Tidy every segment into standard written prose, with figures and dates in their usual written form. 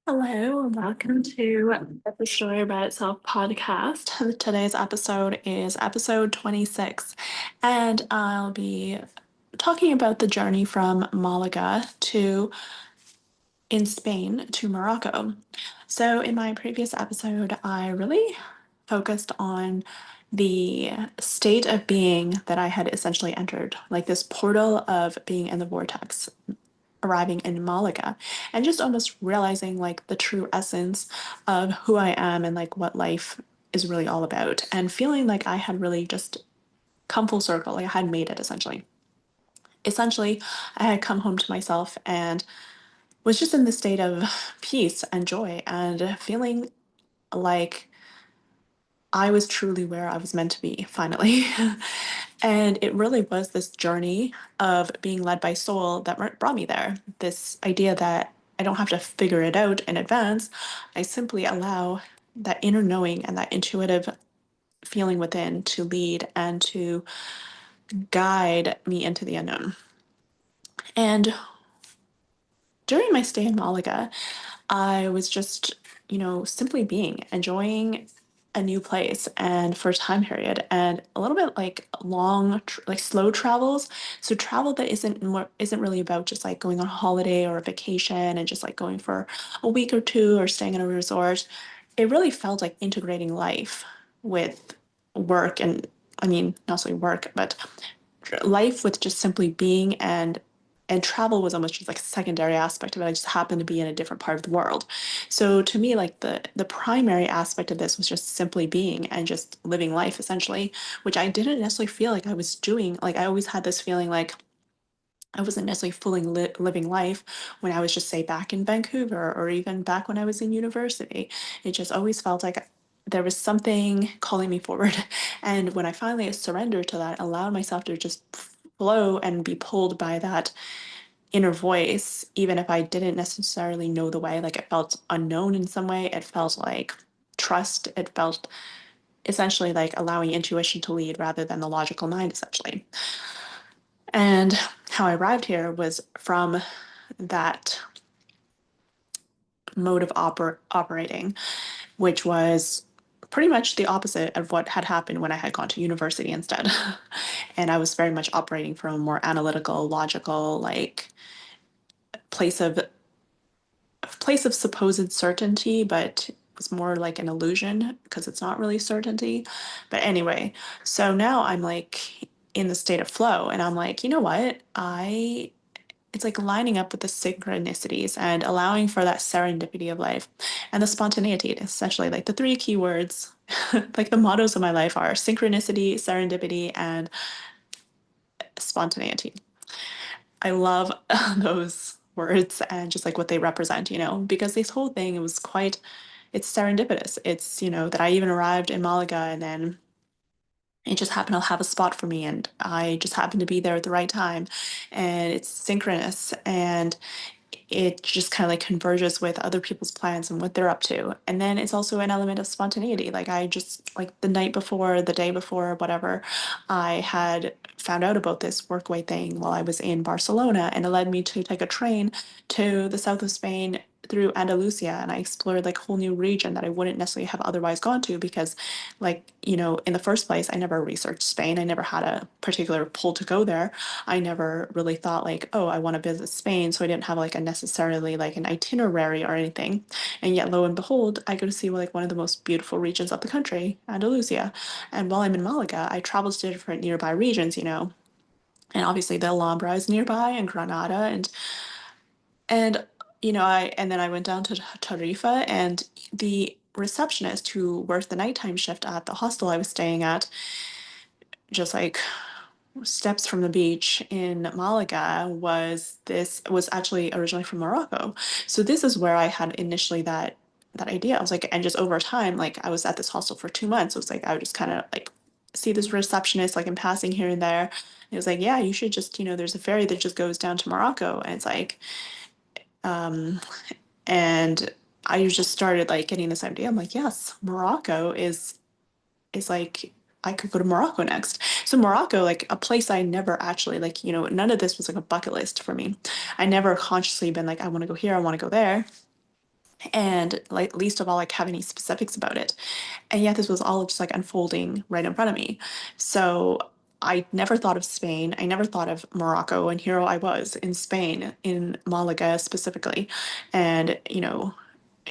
Hello, and welcome to the Story About Itself podcast. Today's episode is episode 26, and I'll be talking about the journey from Malaga to in Spain to Morocco. So, in my previous episode, I really focused on the state of being that I had essentially entered, like this portal of being in the vortex arriving in Malaga and just almost realizing like the true essence of who I am and like what life is really all about and feeling like I had really just come full circle, like I had made it essentially. Essentially, I had come home to myself and was just in this state of peace and joy and feeling like I was truly where I was meant to be finally. And it really was this journey of being led by soul that brought me there. This idea that I don't have to figure it out in advance. I simply allow that inner knowing and that intuitive feeling within to lead and to guide me into the unknown. And during my stay in Malaga, I was just, simply being, enjoying a new place and for a time period and a little bit like like slow travels. So travel that isn't really about just like going on a holiday or a vacation and just like going for a week or two or staying in a resort. It really felt like integrating life with work and I mean, not necessarily work, but life with just simply being and travel was almost just like a secondary aspect of it. I just happened to be in a different part of the world. So to me, like the primary aspect of this was just simply being and just living life essentially, which I didn't necessarily feel like I was doing. Like I always had this feeling like I wasn't necessarily fully living life when I was just say back in Vancouver or even back when I was in university. It just always felt like there was something calling me forward. And when I finally surrendered to that, allowed myself to just flow and be pulled by that inner voice, even if I didn't necessarily know the way, like it felt unknown in some way, it felt like trust, it felt essentially like allowing intuition to lead rather than the logical mind, essentially. And how I arrived here was from that mode of operating, which was pretty much the opposite of what had happened when I had gone to university instead. And I was very much operating from a more analytical, logical, like place of place of supposed certainty, but it was more like an illusion because it's not really certainty. But anyway, so now I'm like in the state of flow and I'm like, you know what? It's like lining up with the synchronicities and allowing for that serendipity of life and the spontaneity, essentially like the three key words, like the mottos of my life are synchronicity, serendipity, and spontaneity. I love those words and just like what they represent, because this whole thing it was quite it's serendipitous. It's, that I even arrived in Malaga and then it just happened to have a spot for me and I just happened to be there at the right time and it's synchronous and it just kind of like converges with other people's plans and what they're up to. And then it's also an element of spontaneity. Like I just like the night before, the day before, whatever, I had found out about this workaway thing while I was in Barcelona and it led me to take a train to the south of Spain through Andalusia and I explored like a whole new region that I wouldn't necessarily have otherwise gone to because like, in the first place, I never researched Spain. I never had a particular pull to go there. I never really thought like, oh, I want to visit Spain. So I didn't have like a necessarily like an itinerary or anything. And yet lo and behold, I go to see like one of the most beautiful regions of the country, Andalusia. And while I'm in Malaga, I travel to different nearby regions, and obviously the Alhambra is nearby and Granada and and then I went down to Tarifa and the receptionist who worked the nighttime shift at the hostel I was staying at just like steps from the beach in Malaga was actually originally from Morocco. So this is where I had initially that idea. I was like, and just over time, like I was at this hostel for 2 months. So it's like I would just kind of like see this receptionist like in passing here and there. And it was like, yeah, you should just, there's a ferry that just goes down to Morocco. And it's like, um, and I just started like getting this idea. I'm like, yes, Morocco is like I could go to Morocco next. So Morocco, like a place I never actually like, none of this was like a bucket list for me. I never consciously been like, I want to go here, I want to go there. and like least of all like have any specifics about it. And yet this was all just like unfolding right in front of me. So I never thought of Spain. I never thought of Morocco. And here I was in Spain, in Malaga specifically. And,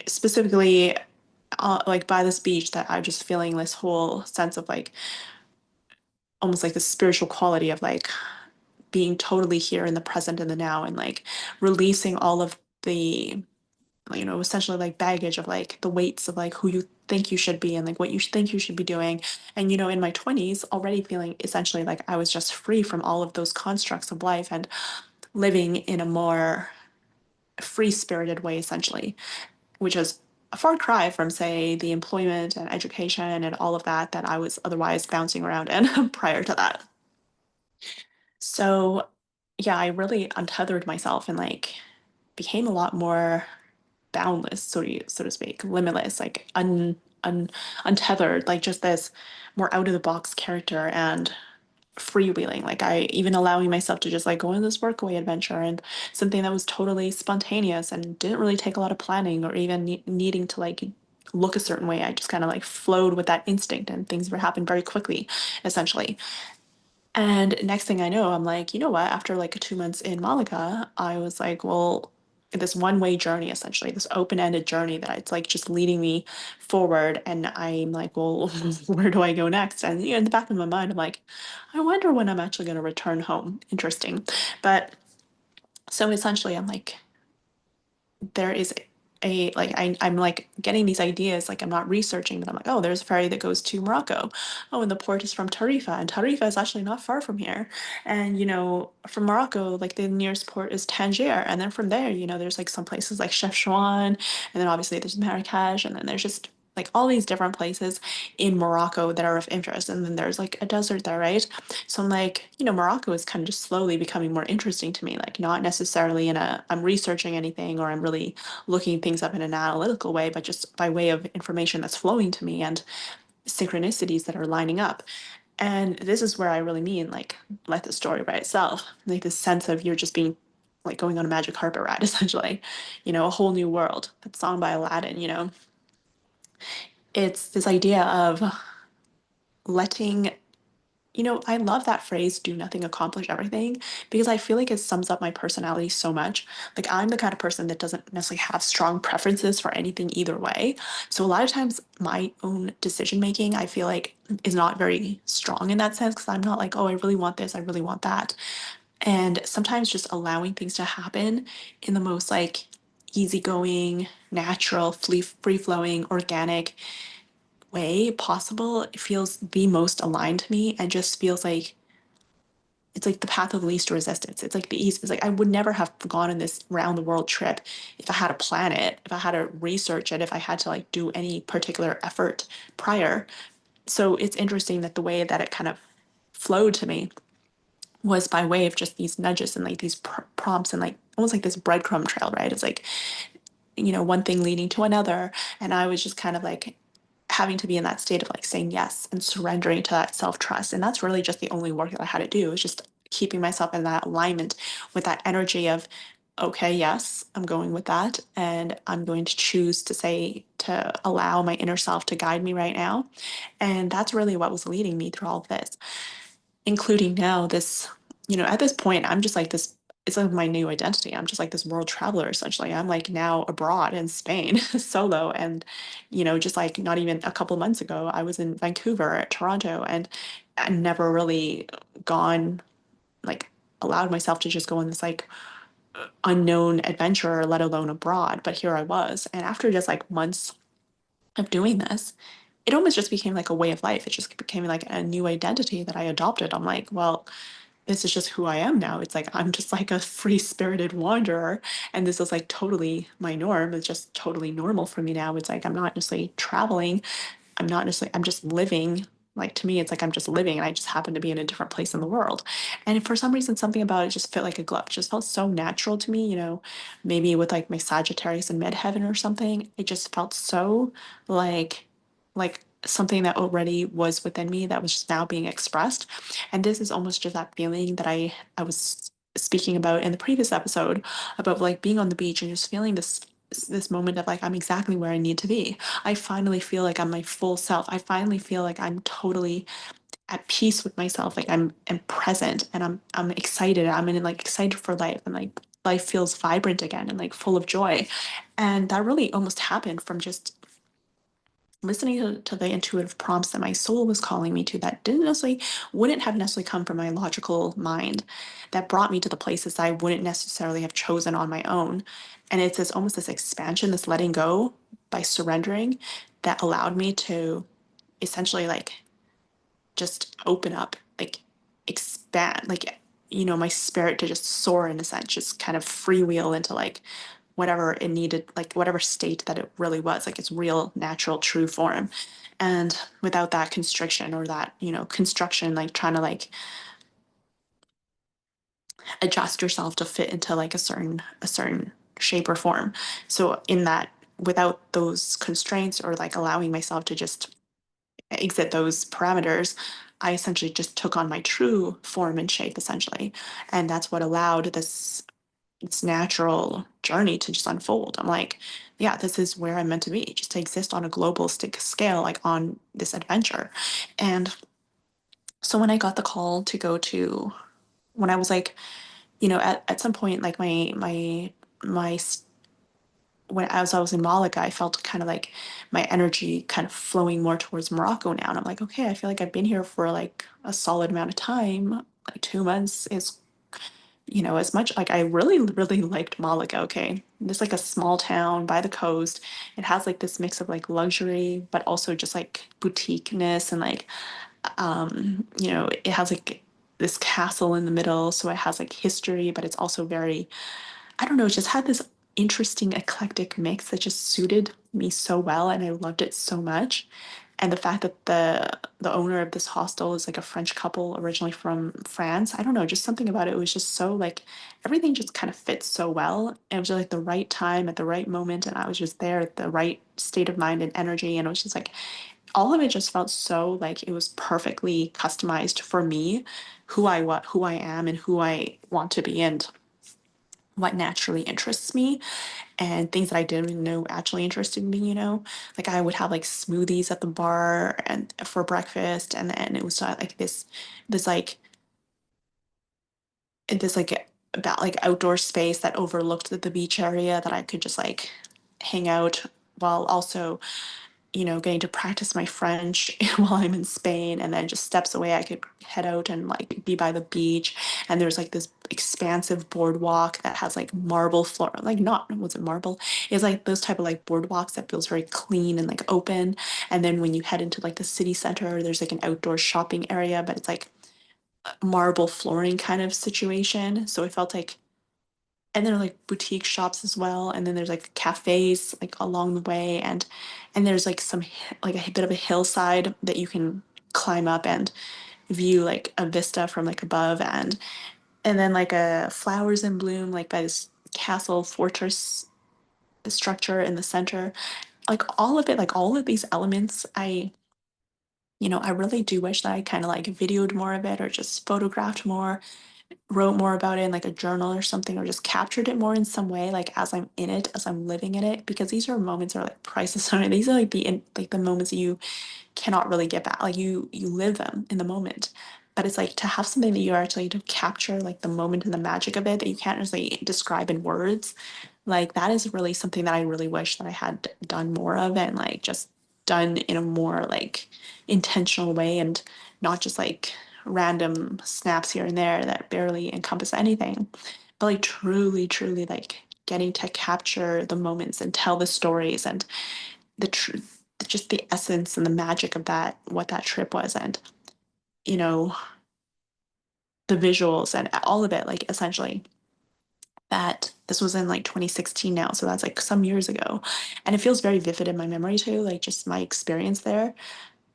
specifically like by this beach that I'm just feeling this whole sense of like almost like the spiritual quality of like being totally here in the present and the now and like releasing all of the essentially like baggage of like the weights of like who you think you should be and like what you think you should be doing. And, in my 20s, already feeling essentially like I was just free from all of those constructs of life and living in a more free spirited way, essentially, which is a far cry from, say, the employment and education and all of that I was otherwise bouncing around in prior to that. So, yeah, I really untethered myself and like became a lot more boundless, so to speak, limitless, like untethered, like just this more out of the box character and freewheeling. Like I even allowing myself to just like go on this workaway adventure and something that was totally spontaneous and didn't really take a lot of planning or even needing to like look a certain way. I just kind of like flowed with that instinct and things were happening very quickly, essentially. And next thing I know, I'm like, you know what? After like 2 months in Malaga, I was like, well, this one-way journey, essentially, this open-ended journey that it's like just leading me forward. And I'm like, well, where do I go next? And in the back of my mind, I'm like, I wonder when I'm actually going to return home. Interesting. But so essentially, I'm like, there is a like I'm like getting these ideas like I'm not researching but I'm like, oh, there's a ferry that goes to Morocco. Oh, and the port is from Tarifa, and Tarifa is actually not far from here. And from Morocco, like the nearest port is Tangier, and then from there, there's like some places like Chefchaouen, and then obviously there's Marrakesh, and then there's just like all these different places in Morocco that are of interest, and then there's like a desert there, right? So I'm like, Morocco is kind of just slowly becoming more interesting to me, like not necessarily in a I'm researching anything or I'm really looking things up in an analytical way, but just by way of information that's flowing to me and synchronicities that are lining up. And this is where I really mean like let the story write itself. Like this sense of you're just being like going on a magic carpet ride, essentially, a whole new world. That song by Aladdin. It's this idea of letting I love that phrase, do nothing, accomplish everything, because I feel like it sums up my personality so much. Like, I'm the kind of person that doesn't necessarily have strong preferences for anything either way. So, a lot of times, my own decision making, I feel like, is not very strong in that sense because I'm not like, oh, I really want this, I really want that. And sometimes just allowing things to happen in the most like easygoing, natural, free flowing, organic, way possible, it feels the most aligned to me and just feels like it's like the path of least resistance. It's like the ease. It's like I would never have gone on this round the world trip if I had to plan it, if I had to research it, if I had to like do any particular effort prior. So it's interesting that the way that it kind of flowed to me was by way of just these nudges and like these prompts and like almost like this breadcrumb trail, right? It's like one thing leading to another. And I was just kind of like having to be in that state of like saying yes and surrendering to that self trust. And that's really just the only work that I had to do is just keeping myself in that alignment with that energy of, okay, yes, I'm going with that. And I'm going to choose to say, to allow my inner self to guide me right now. And that's really what was leading me through all of this, including now this, at this point, I'm just like this, it's like my new identity. I'm just like this world traveler, essentially. I'm like now abroad in Spain solo. And, just like not even a couple months ago, I was in Vancouver, Toronto, and I never really gone, like, allowed myself to just go on this like unknown adventure, let alone abroad. But here I was. And after just like months of doing this, it almost just became like a way of life. It just became like a new identity that I adopted. I'm like, well, this is just who I am now. It's like I'm just like a free spirited wanderer. And this is like totally my norm. It's just totally normal for me now. It's like I'm not necessarily traveling. I'm not necessarily, I'm just living. Like to me, it's like I'm just living and I just happen to be in a different place in the world. And for some reason, something about it just felt like a glove. It just felt so natural to me, maybe with like my Sagittarius in midheaven or something. It just felt so like something that already was within me that was just now being expressed. And this is almost just that feeling that I was speaking about in the previous episode about like being on the beach and just feeling this this moment of like I'm exactly where I need to be. I finally feel like I'm my full self. I finally feel like I'm totally at peace with myself. Like I'm present and I'm excited. I'm in like excited for life and like life feels vibrant again and like full of joy. And that really almost happened from just listening to the intuitive prompts that my soul was calling me to that didn't necessarily wouldn't have necessarily come from my logical mind, that brought me to the places I wouldn't necessarily have chosen on my own. And it's this almost this expansion, this letting go by surrendering, that allowed me to essentially like just open up, like expand, like, my spirit to just soar in a sense, just kind of freewheel into like whatever it needed, like whatever state that it really was, like its real, natural, true form. And without that constriction or that, construction, like trying to like adjust yourself to fit into like a certain shape or form. So in that, without those constraints or like allowing myself to just exit those parameters, I essentially just took on my true form and shape, essentially. And that's what allowed this natural journey to just unfold. I'm like, yeah, this is where I'm meant to be, just to exist on a global scale, like on this adventure. And so when I got the call to go to, when I was like, at some point, like my when as I was in Malaga, I felt kind of like my energy kind of flowing more towards Morocco now. And I'm like, okay, I feel like I've been here for like a solid amount of time. Like 2 months is, as much like I really, really liked Malaga. Okay. It's like a small town by the coast. It has like this mix of like luxury, but also just like boutiqueness and like, it has like this castle in the middle. So it has like history, but it's also very, I don't know, it just had this interesting eclectic mix that just suited me so well and I loved it so much. And the fact that the owner of this hostel is like a French couple originally from France. I don't know, just something about it was just so like everything just kind of fits so well. And it was just like the right time at the right moment and I was just there at the right state of mind and energy and it was just like all of it just felt so like it was perfectly customized for me, who I am and who I want to be and what naturally interests me and things that I didn't know actually interested me. Like I would have like smoothies at the bar and for breakfast and then it was like this like this like about like outdoor space that overlooked the beach area that I could just like hang out while also getting to practice my French while I'm in Spain. And then just steps away, I could head out and like be by the beach. And there's like this expansive boardwalk that has like marble floor, like not, was it marble? It's like those type of like boardwalks that feels very clean and like open. And then when you head into like the city center, there's like an outdoor shopping area, but it's like marble flooring kind of situation. So it felt like and there are like boutique shops as well and then there's like cafes like along the way and there's like like a bit of a hillside that you can climb up and view like a vista from like above and then like a flowers in bloom like by this castle fortress structure in the center, like all of it, like all of these elements. I really do wish that I kind of like videoed more of it or just photographed more, wrote more about it in like a journal or something, or just captured it more in some way, like as I'm in it, as I'm living in it, because these are moments that are like priceless. These are like like the moments that you cannot really get back. Like you live them in the moment. But it's like to have something that you actually to capture like the moment and the magic of it that you can't really describe in words. Like that is really something that I really wish that I had done more of and like just done in a more like intentional way and not just like random snaps here and there that barely encompass anything. But like truly, truly like getting to capture the moments and tell the stories and the truth, just the essence and the magic of that, what that trip was, and you know, the visuals and all of it, like essentially that this was in like 2016 now. So that's like some years ago. And it feels very vivid in my memory too, like just my experience there.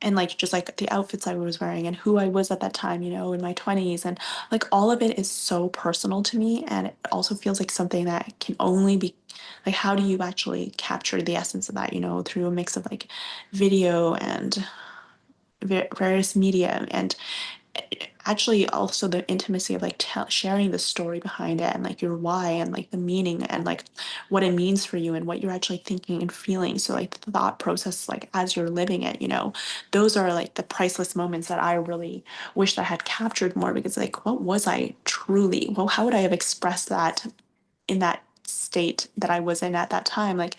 And like just like the outfits I was wearing and who I was at that time, in my 20s. And like all of it is so personal to me. And it also feels like something that can only be like, how do you actually capture the essence of that, through a mix of like video and various media. And actually also the intimacy of like sharing the story behind it and like your why and like the meaning and like what it means for you and what you're actually thinking and feeling. So like the thought process, like as you're living it, those are like the priceless moments that I really wish I had captured more, because like what was I truly, well, how would I have expressed that in that state that I was in at that time? Like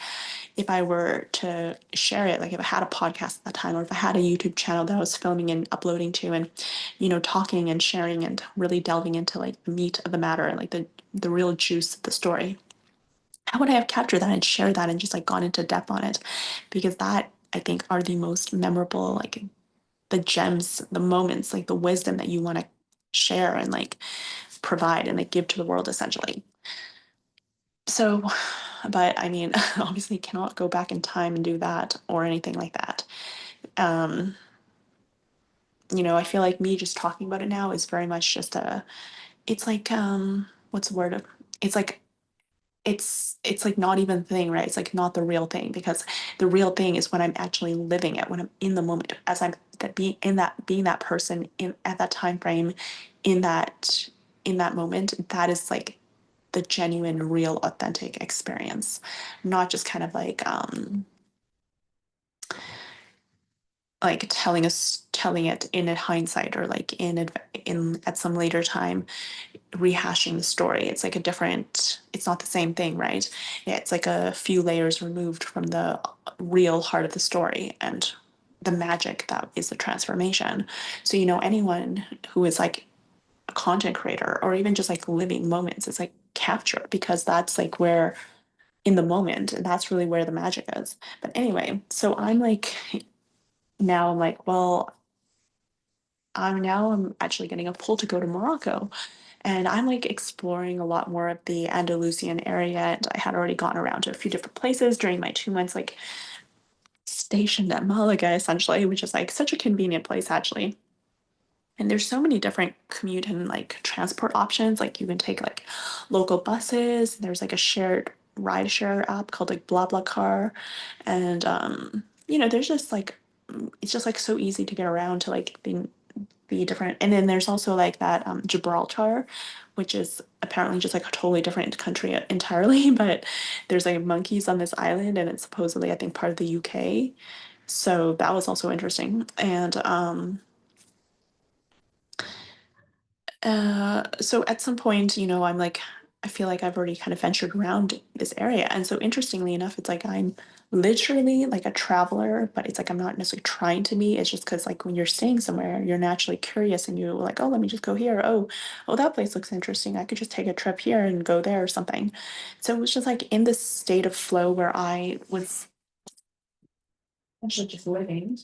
if I were to share it, like if I had a podcast at that time, or if I had a YouTube channel that I was filming and uploading to, and talking and sharing and really delving into like the meat of the matter and like the real juice of the story, how would I have captured that and shared that and just like gone into depth on it? Because that, I think, are the most memorable, like the gems, the moments, like the wisdom that you want to share and like provide and like give to the world essentially. So, but I mean, obviously cannot go back in time and do that or anything like that. Um, I feel like me just talking about it now is very much just it's like, what's the word? It's like, it's like not even the thing, right? It's like not the real thing, because the real thing is when I'm actually living it, when I'm in the moment, as I'm that being that person in at that time frame, in that moment, that is like the genuine, real, authentic experience, not just kind of like telling it in a hindsight, or like in at some later time rehashing the story. It's like a different, it's not the same thing, right? It's like a few layers removed from the real heart of the story and the magic that is the transformation. So anyone who is like a content creator or even just like living moments, it's like capture, because that's like where in the moment, that's really where the magic is. But anyway, so I'm like, well, I'm actually getting a pull to go to Morocco. And I'm like exploring a lot more of the Andalusian area. And I had already gone around to a few different places during my 2 months, like stationed at Malaga, essentially, which is like such a convenient place, actually. And there's so many different commute and like transport options. Like you can take like local buses. There's like a shared ride share app called like BlaBlaCar. And there's just like it's just like so easy to get around to like the different. And then there's also like that Gibraltar, which is apparently just like a totally different country entirely. But there's like monkeys on this island, and it's supposedly, I think, part of the UK. So that was also interesting. And so at some point, I'm like, I feel like I've already kind of ventured around this area. And so interestingly enough, it's like I'm literally like a traveler, but it's like I'm not necessarily trying to be. It's just because like when you're staying somewhere, you're naturally curious and you're like, oh, let me just go here. Oh, that place looks interesting. I could just take a trip here and go there or something. So it was just like in this state of flow where I was actually just living.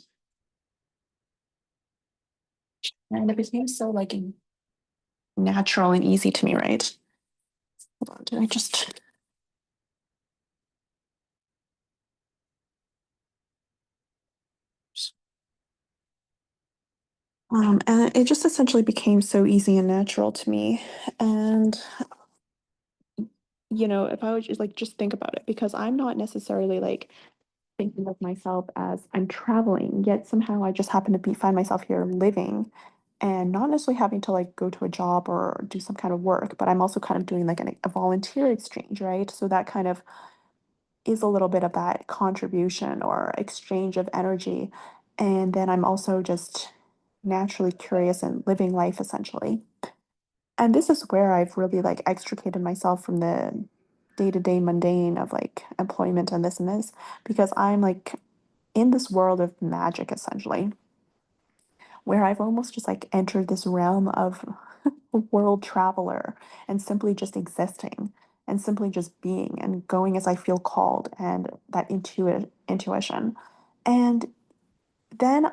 And it became so like natural and easy to me, right? Hold on, did I just and it just essentially became so easy and natural to me. And, if I would just think about it, because I'm not necessarily like thinking of myself as I'm traveling, yet somehow I just happen to find myself here living and not necessarily having to like go to a job or do some kind of work, but I'm also kind of doing like a volunteer exchange, right? So that kind of is a little bit of that contribution or exchange of energy. And then I'm also just naturally curious and living life essentially. And this is where I've really like extricated myself from the day-to-day mundane of like employment and this, because I'm like in this world of magic essentially, where I've almost just like entered this realm of a world traveler and simply just existing and simply just being and going as I feel called, and that intuition. And then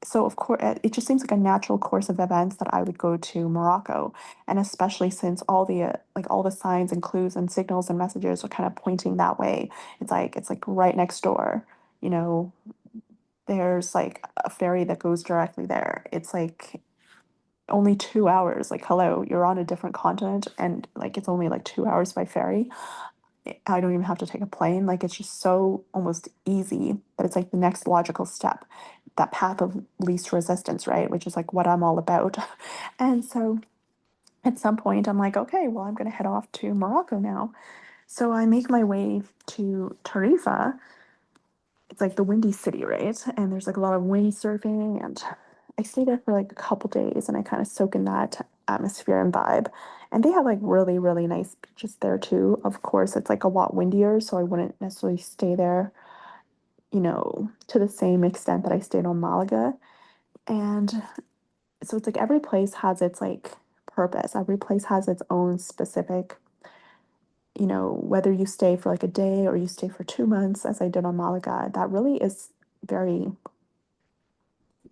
so of course it just seems like a natural course of events that I would go to Morocco, and especially since all the signs and clues and signals and messages are kind of pointing that way. It's like right next door. You know, there's like a ferry that goes directly there. It's like only 2 hours. Like, hello, you're on a different continent, and like it's only like 2 hours by ferry. I don't even have to take a plane. Like, it's just so almost easy that it's like the next logical step. that path of least resistance, right? Which is like what I'm all about. And so at some point, I'm like, okay, well, I'm going to head off to Morocco now. So I make my way to Tarifa. It's like the windy city, right? And there's like a lot of windsurfing, and I stay there for like a couple days and I kind of soak in that atmosphere and vibe. And they have like really, really nice beaches there too. Of course, it's like a lot windier, so I wouldn't necessarily stay there, to the same extent that I stayed on Malaga. And so it's like every place has its like purpose. Every place has its own specific, whether you stay for like a day or you stay for 2 months, as I did on Malaga, that really is very,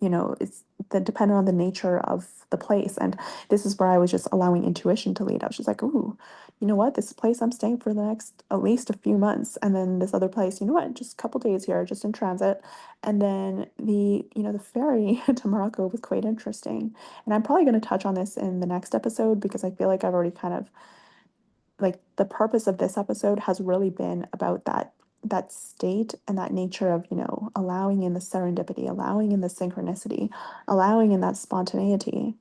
it's the dependent on the nature of the place. And this is where I was just allowing intuition to lead. I was just like, ooh, you know what? This place I'm staying for the next at least a few months. And then this other place, you know what? Just a couple days here, just in transit. And then the ferry to Morocco was quite interesting. And I'm probably going to touch on this in the next episode because I feel like I've already kind of like the purpose of this episode has really been about that state and that nature of allowing in the serendipity, allowing in the synchronicity, allowing in that spontaneity,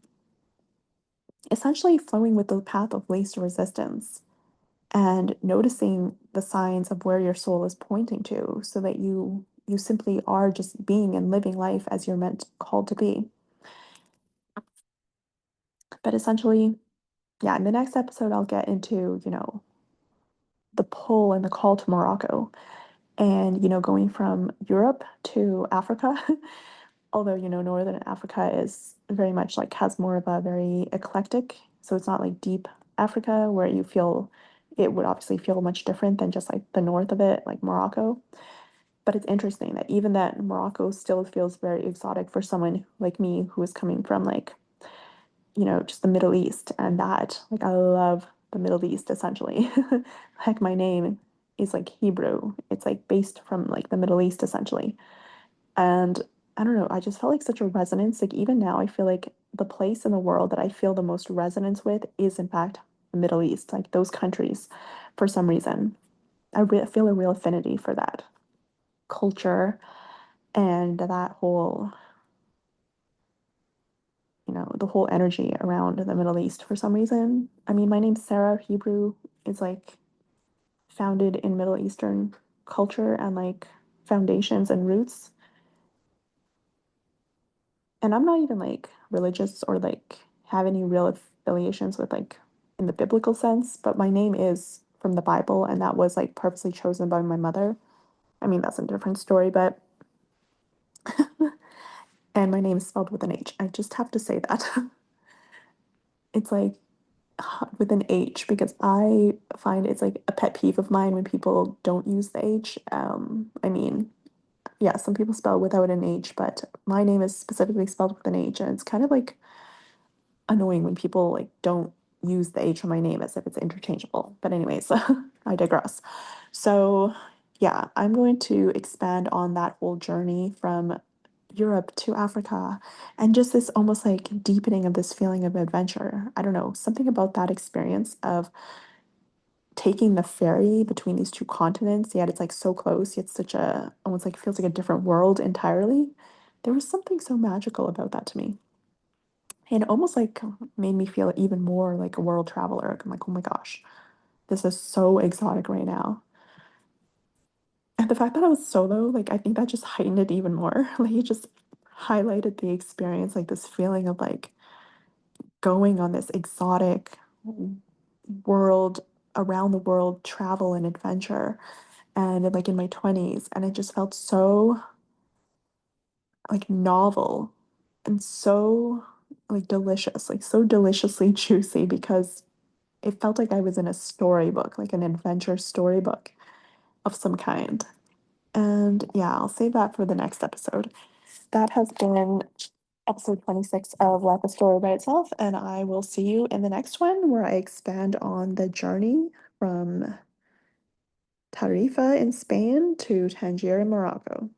essentially flowing with the path of least resistance and noticing the signs of where your soul is pointing to so that you simply are just being and living life as you're meant called to be. But essentially, yeah, in the next episode I'll get into the pull and the call to Morocco, and going from Europe to Africa. Although Northern Africa is very much like has more of a very eclectic, so it's not like deep Africa where you feel it would obviously feel much different than just like the north of it, like Morocco. But it's interesting that even that Morocco still feels very exotic for someone like me who is coming from like just the Middle East. And that, like, I love the Middle East essentially. Heck, my name is like Hebrew. It's like based from like the Middle East essentially. And I don't know, I just felt like such a resonance. Like, even now, I feel like the place in the world that I feel the most resonance with is, in fact, the Middle East, like those countries for some reason. Feel a real affinity for that culture and that whole the whole energy around the Middle East for some reason. I mean, my name's Sarah. Hebrew is like founded in Middle Eastern culture and like foundations and roots. And I'm not even like religious or like have any real affiliations with like in the biblical sense, but my name is from the Bible and that was like purposely chosen by my mother. I mean, that's a different story, but and my name is spelled with an H. I just have to say that. It's like with an H because I find it's like a pet peeve of mine when people don't use the H. I mean, yeah, some people spell without an H, but my name is specifically spelled with an H, and it's kind of like annoying when people like don't use the H on my name as if it's interchangeable. But anyways, I digress. So yeah, I'm going to expand on that whole journey from Europe to Africa and just this almost like deepening of this feeling of adventure. I don't know, something about that experience of taking the ferry between these two continents, yet it's like so close, yet such a almost like feels like a different world entirely. There was something so magical about that to me. And it almost like made me feel even more like a world traveler. I'm like, oh my gosh, this is so exotic right now. And the fact that I was solo, like, I think that just heightened it even more. Like, it just highlighted the experience, like this feeling of like going on this exotic world, around the world travel and adventure. And like in my 20s, and it just felt so like novel and so like delicious, like so deliciously juicy because it felt like I was in a storybook, like an adventure storybook of some kind. And yeah, I'll save that for the next episode. That has been episode 26 of Let the Story Write Itself, and I will see you in the next one where I expand on the journey from Tarifa in Spain to Tangier in Morocco.